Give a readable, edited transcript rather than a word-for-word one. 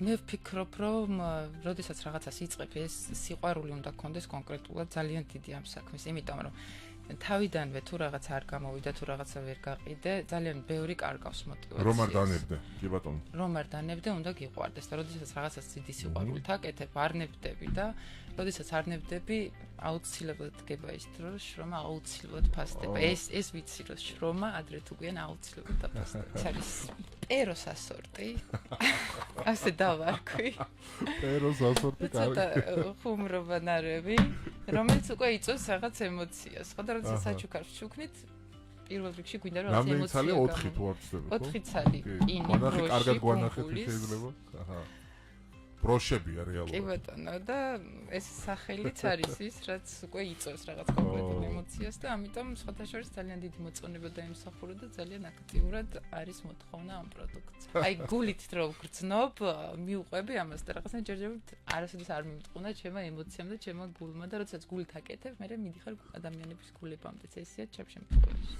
მე ვფიქრობ, რომ როდესაც რაღაცას იწყებ, ეს სიყვარული უნდა გქონდეს კონკრეტულად ძალიან დიდი ამ საქმის, იმიტომ რომ თავიდანვე თუ რაღაც არ გამოვიდა, თუ რაღაცა ვერ გაყიდე, ძალიან ბევრი კარგავს მოტივაციას. რომ არ დანებდე, კი ბატონო. რომ არ დანებდე, უნდა გიყვარდეს და როდესაც რაღაცას დიდი სიყვარულით აკეთებ, არ ნებდები და როდესაც არ ნებდები, აუცილებლად დგება ის დრო, რომ შრომა აუცილებლად ფასდება. ეს ვიცი, რომ შრომა ადრე თუ გვიან აუცილებლად დაფასდება. ეს არის პეროს ასორტი. ასე დავარქვი. პეროს ასორტი კარგი. ცოტა ხუმრობა ნარევი, რომელიც უკვე იწვევს რაღაც ემოციას. ხო და როდესაც საჩუქარს ვჩუქნით, პირველ რიგში გვინდა რომ ეს ემოცია. რამდენი ცალი 4 თუ არ ვწდები, ხო? 4 ცალი. ინი, მონახი კარგად გვანახეთ შეიძლება. აჰა. ბროშებია რეალურად. კი ბატონო და ეს სახელიც არის ის, რაც უკვე იწვევს რაღაც კონკრეტულ ემოციას და ამიტომ სხვათა შორის ძალიან დიდი მოწონება დაიმსახურა და ძალიან აქტიურად არის მოთხოვნა ამ პროდუქტს. აი გულით რო ვგრძნობ, მიუყვები ამას და რაღაცა ჯერჯერობით არასოდეს არ მიმწყუნა ჩემმა ემოციამ და ჩემმა გულმა და როდესაც გულით აკეთებ, მე მიდიხარ ადამიანების გულებამდე. ესეა ჩემ შემთხვევაში.